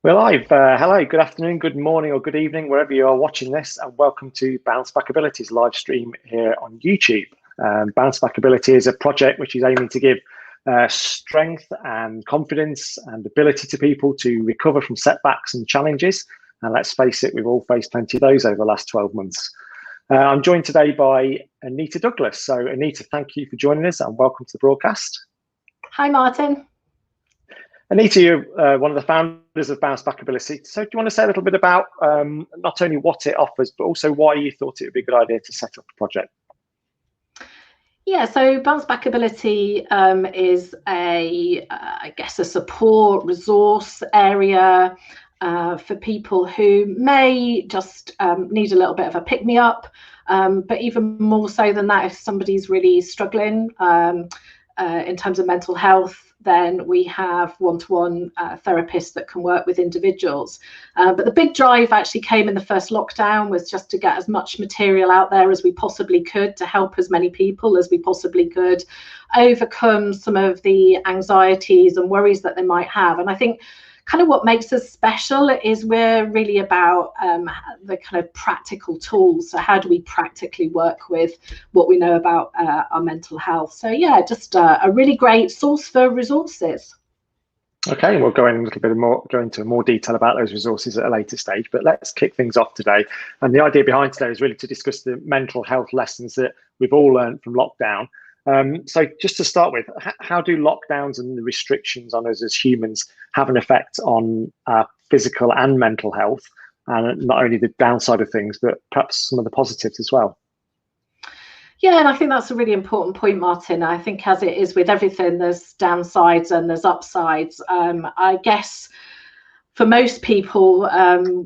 We're live. Hello, good afternoon, good morning, or good evening, wherever you are watching this, and welcome to Bouncebackability's live stream here on YouTube. Bouncebackability is a project which is aiming to give strength and confidence and ability to people to recover from setbacks and challenges. And let's face it, we've all faced plenty of those over the last 12 months. I'm joined today by Anita Douglas. So Anita, thank you for joining us and welcome to the broadcast. Hi, Martin. Anita, you're one of the founders of Bouncebackability. So do you want to say a little bit about not only what it offers, but also why you thought it would be a good idea to set up a project? Yeah, so Bouncebackability is I guess, a support resource area for people who may just need a little bit of a pick-me-up, but even more so than that, if somebody's really struggling in terms of mental health, then we have one-to-one therapists that can work with individuals. But the big drive actually came in the first lockdown, was just to get as much material out there as we possibly could to help as many people as we possibly could overcome some of the anxieties and worries that they might have. And I think kind of what makes us special is we're really about the kind of practical tools. So how do we practically work with what we know about our mental health? So yeah, just a really great source for resources. Okay, we'll go into more detail about those resources at a later stage, but let's kick things off today. And the idea behind today is really to discuss the mental health lessons that we've all learned from lockdown. So just to start with, how do lockdowns and the restrictions on us as humans have an effect on our physical and mental health, and not only the downside of things, but perhaps some of the positives as well? Yeah, and I think that's a really important point, Martin. I think, as it is with everything, there's downsides and there's upsides. I guess for most people,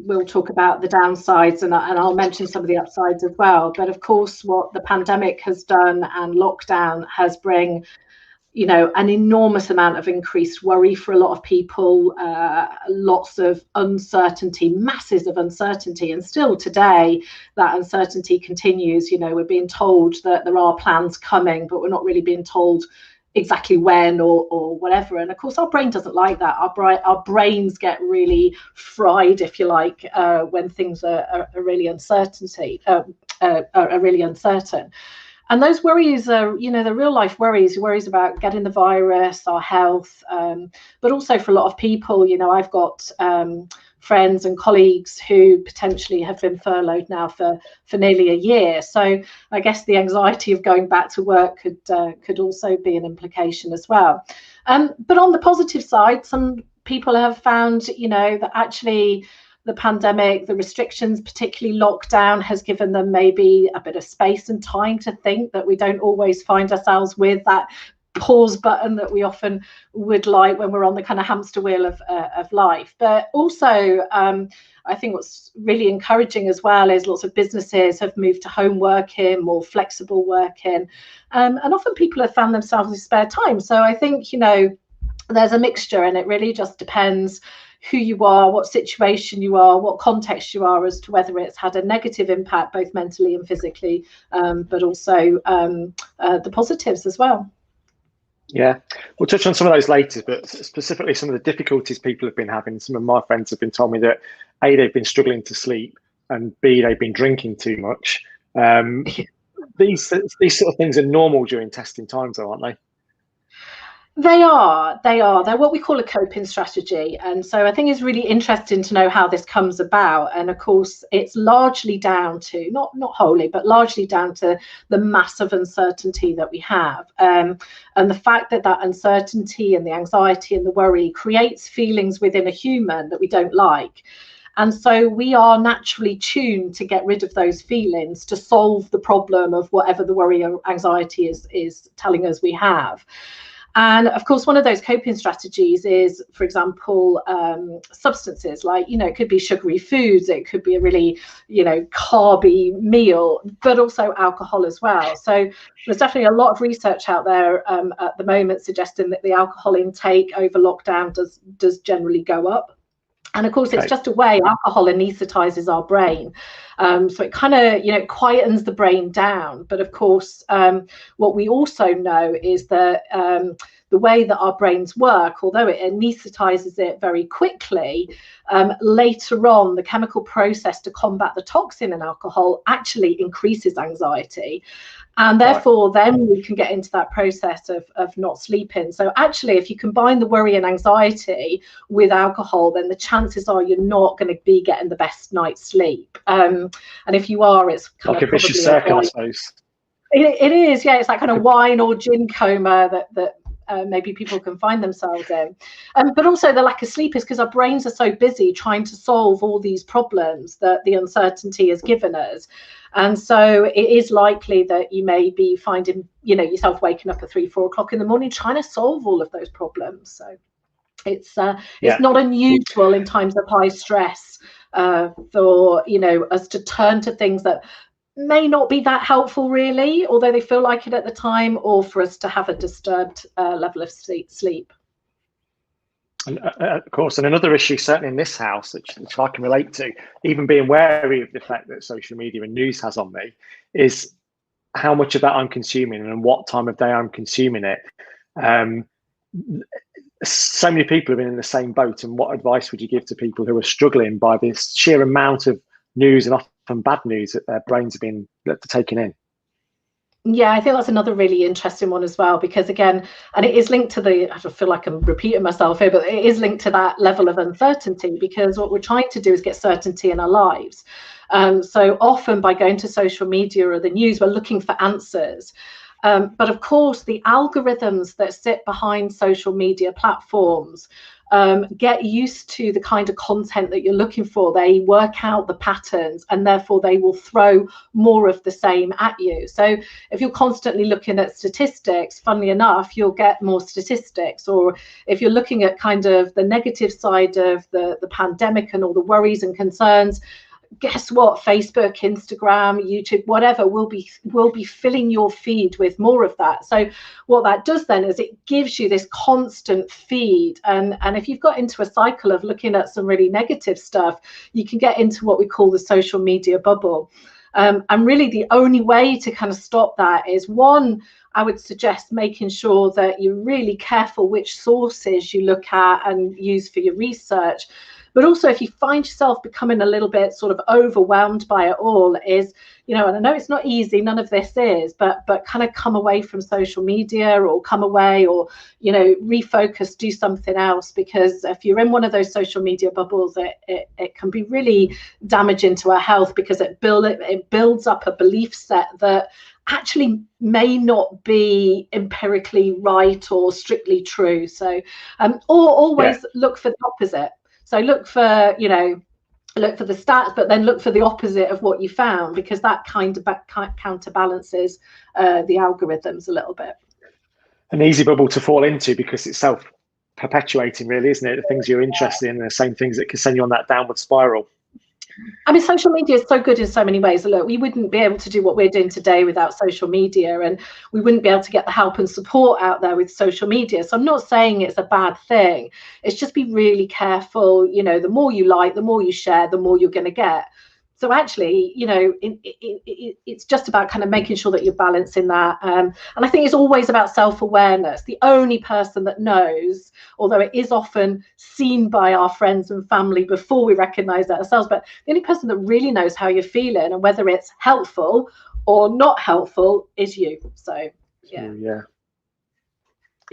we'll talk about the downsides, and I'll mention some of the upsides as well. But of course, what the pandemic has done and lockdown has bring, an enormous amount of increased worry for a lot of people, lots of uncertainty, masses of uncertainty. And still today, that uncertainty continues. We're being told that there are plans coming, but we're not really being told exactly when or whatever. And of course, our brain doesn't like that. Our brains get really fried, if you like, when things are really uncertain. And those worries are, the real life worries about getting the virus, our health, but also for a lot of people, I've got friends and colleagues who potentially have been furloughed now for nearly a year. So I guess the anxiety of going back to work could also be an implication as well. But on the positive side, some people have found, that actually the pandemic, the restrictions, particularly lockdown, has given them maybe a bit of space and time to think, that we don't always find ourselves with that pause button that we often would like when we're on the kind of hamster wheel of life. But also, I think what's really encouraging as well is lots of businesses have moved to home working, more flexible working, and often people have found themselves with spare time. So I think, there's a mixture, and it really just depends who you are, what situation you are, what context you are, as to whether it's had a negative impact both mentally and physically, but also the positives as well. Yeah, we'll touch on some of those later, but specifically some of the difficulties people have been having. Some of my friends have been telling me that A, they've been struggling to sleep, and B, they've been drinking too much. These sort of things are normal during testing times, though, aren't they? They are. They're what we call a coping strategy. And so I think it's really interesting to know how this comes about. And of course, it's largely down to, not wholly, but largely down to the massive uncertainty that we have. And the fact that uncertainty and the anxiety and the worry creates feelings within a human that we don't like. And so we are naturally tuned to get rid of those feelings, to solve the problem of whatever the worry or anxiety is telling us we have. And of course, one of those coping strategies is, for example, substances, like, it could be sugary foods, it could be a really, carby meal, but also alcohol as well. So there's definitely a lot of research out there at the moment suggesting that the alcohol intake over lockdown does generally go up. And of course, it's just a way alcohol anesthetizes our brain. So it kind of, quietens the brain down. But of course, what we also know is that the way that our brains work, although it anesthetizes it very quickly, later on the chemical process to combat the toxin in alcohol actually increases anxiety. And therefore, then we can get into that process of not sleeping. So actually, if you combine the worry and anxiety with alcohol, then the chances are you're not going to be getting the best night's sleep. And if you are, it's kind like of a vicious circle, I suppose. It is, yeah. It's like kind of wine or gin coma that maybe people can find themselves in. But also the lack of sleep is because our brains are so busy trying to solve all these problems that the uncertainty has given us. And so it is likely that you may be finding, yourself waking up at 3-4 o'clock in the morning trying to solve all of those problems. So it's not unusual in times of high stress for us to turn to things that may not be that helpful really, although they feel like it at the time, or for us to have a disturbed level of sleep. And of course, and another issue certainly in this house, which I can relate to, even being wary of the effect that social media and news has on me, is how much of that I'm consuming and what time of day I'm consuming it. So many people have been in the same boat, and what advice would you give to people who are struggling by this sheer amount of news and often bad news that their brains have been taken in? Yeah, I think that's another really interesting one as well, because again, and it is linked to I feel like I'm repeating myself here, but it is linked to that level of uncertainty, because what we're trying to do is get certainty in our lives. So often by going to social media or the news, we're looking for answers. But of course, the algorithms that sit behind social media platforms get used to the kind of content that you're looking for. They work out the patterns, and therefore they will throw more of the same at you. So if you're constantly looking at statistics, funnily enough, you'll get more statistics. Or if you're looking at kind of the negative side of the pandemic and all the worries and concerns, guess what? Facebook, Instagram, YouTube, whatever will be filling your feed with more of that. So what that does then is it gives you this constant feed, and if you've got into a cycle of looking at some really negative stuff, you can get into what we call the social media bubble. And really the only way to kind of stop that is, one, I would suggest making sure that you're really careful which sources you look at and use for your research. But also, if you find yourself becoming a little bit sort of overwhelmed by it all, is, and I know it's not easy, none of this is, but kind of come away from social media, or come away, or, refocus, do something else. Because if you're in one of those social media bubbles, it can be really damaging to our health, because it builds up a belief set that actually may not be empirically right or strictly true. So, or always look for the opposite. So look for the stats, but then look for the opposite of what you found, because that kind of counterbalances the algorithms a little bit. An easy bubble to fall into, because it's self-perpetuating, really, isn't it? The things you're interested in are the same things that can send you on that downward spiral. I mean, social media is so good in so many ways. Look, we wouldn't be able to do what we're doing today without social media, and we wouldn't be able to get the help and support out there with social media. So I'm not saying it's a bad thing. It's just be really careful. The more you like, the more you share, the more you're going to get. So actually, it's just about kind of making sure that you're balancing that. And I think it's always about self-awareness. The only person that knows, although it is often seen by our friends and family before we recognize that ourselves, but the only person that really knows how you're feeling and whether it's helpful or not helpful is you. So, yeah.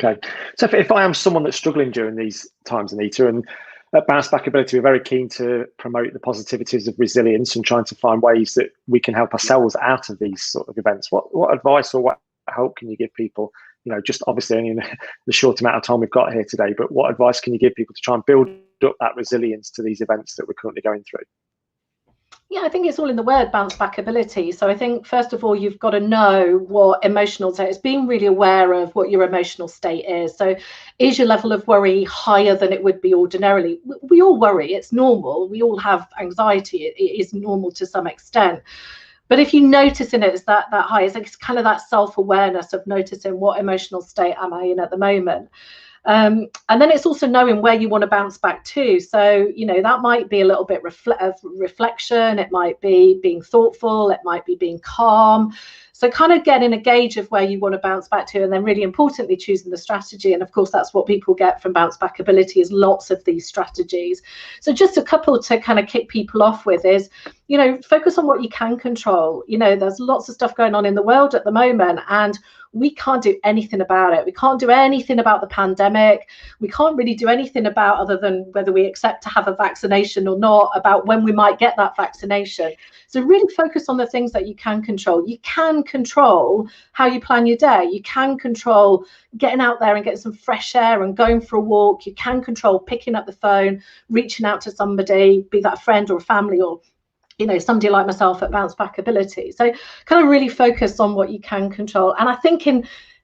Okay. So if I am someone that's struggling during these times, Anita, and at Bouncebackability, we're very keen to promote the positivities of resilience and trying to find ways that we can help ourselves out of these sort of events. What advice or what help can you give people? Just obviously only in the short amount of time we've got here today, but what advice can you give people to try and build up that resilience to these events that we're currently going through? Yeah, I think it's all in the word, bouncebackability. So I think, first of all, you've got to know what emotional state is, being really aware of what your emotional state is. So is your level of worry higher than it would be ordinarily? We all worry. It's normal. We all have anxiety. It is normal to some extent. But if you notice in it is that high, it's kind of that self-awareness of noticing what emotional state am I in at the moment. And then it's also knowing where you want to bounce back to. So, that might be a little bit of reflection. It might be being thoughtful. It might be being calm. So kind of getting a gauge of where you want to bounce back to, and then really importantly choosing the strategy. And of course that's what people get from Bouncebackability, is lots of these strategies. So just a couple to kind of kick people off with is, you know, focus on what you can control. You know, there's lots of stuff going on in the world at the moment, and we can't do anything about it. We can't do anything about the pandemic. We can't really do anything about, other than whether we accept to have a vaccination or not, about when we might get that vaccination. So really focus on the things that you can control. You can control how you plan your day. You can control getting out there and getting some fresh air and going for a walk. You can control picking up the phone, reaching out to somebody, be that a friend or a family, or, you know, somebody like myself at Bouncebackability. So kind of really focus on what you can control. And I think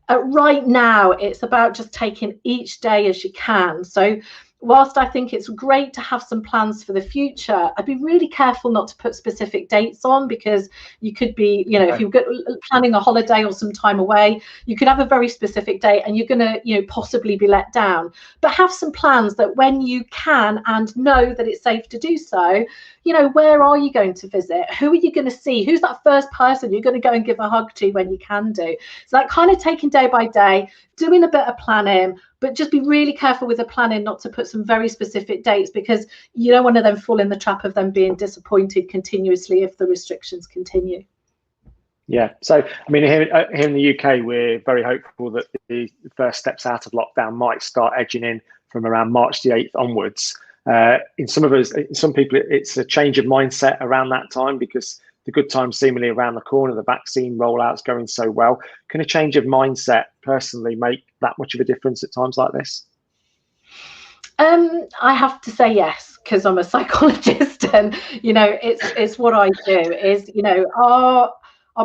right now it's about just taking each day as you can. So whilst I think it's great to have some plans for the future, I'd be really careful not to put specific dates on, because you could be, you know, if you're planning a holiday or some time away, you could have a very specific date and you're going to, you know, possibly be let down. But have some plans that when you can and know that it's safe to do so, you know, where are you going to visit? Who are you going to see? Who's that first person you're going to go and give a hug to when you can do? So that kind of taking day by day, doing a bit of planning, but just be really careful with the planning not to put some very specific dates, because you don't want to then fall in the trap of them being disappointed continuously if the restrictions continue. Yeah, so I mean, here in the UK, we're very hopeful that the first steps out of lockdown might start edging in from around March the 8th onwards. In some people, it's a change of mindset around that time, because the good times seemingly around the corner, the vaccine rollout's going so well. Can a change of mindset personally make that much of a difference at times like this? I have to say yes, because I'm a psychologist, and you know, it's what I do. Is, you know, our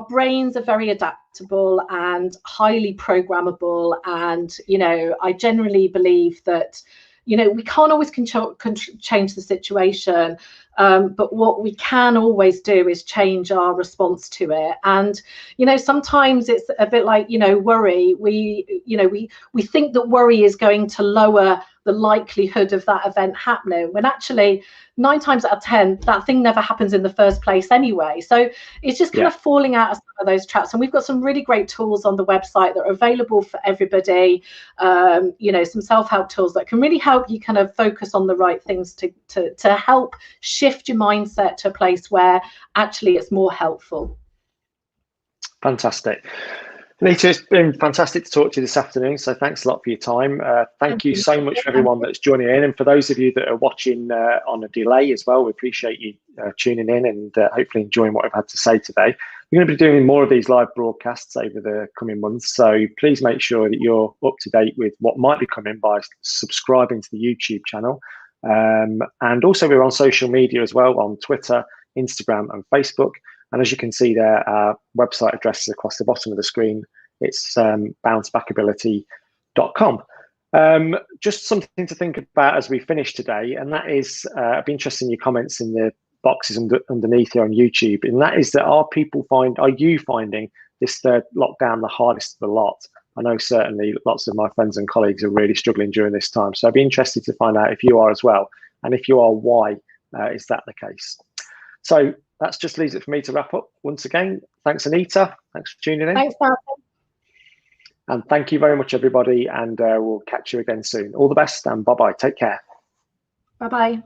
brains are very adaptable and highly programmable, and you know, I generally believe that, you know, we can't always change the situation, but what we can always do is change our response to it. And you know, sometimes it's a bit like, you know, worry. We think that worry is going to lower the likelihood of that event happening, when actually 9 times out of 10 that thing never happens in the first place anyway. So it's just kind of falling out of some of those traps. And we've got some really great tools on the website that are available for everybody, you know, some self-help tools that can really help you kind of focus on the right things to help shift your mindset to a place where actually it's more helpful. Fantastic. Anita, it's been fantastic to talk to you this afternoon, so thanks a lot for your time. Thank you so much for everyone that's joining in, and for those of you that are watching on a delay as well, we appreciate you tuning in and hopefully enjoying what I've had to say today. We're going to be doing more of these live broadcasts over the coming months, so please make sure that you're up to date with what might be coming by subscribing to the YouTube channel. And also we're on social media as well, on Twitter, Instagram and Facebook. And as you can see there, our website address is across the bottom of the screen. It's bouncebackability.com. Just something to think about as we finish today, and that is, I'd be interested in your comments in the boxes underneath here on YouTube, and that is that are you finding this third lockdown the hardest of the lot? I know certainly lots of my friends and colleagues are really struggling during this time, so I'd be interested to find out if you are as well, and if you are, why is that the case? So that just leaves it for me to wrap up. Once again, thanks Anita, thanks for tuning in. Thanks, Malcolm. And thank you very much everybody, and we'll catch you again soon. All the best and bye-bye, take care. Bye-bye.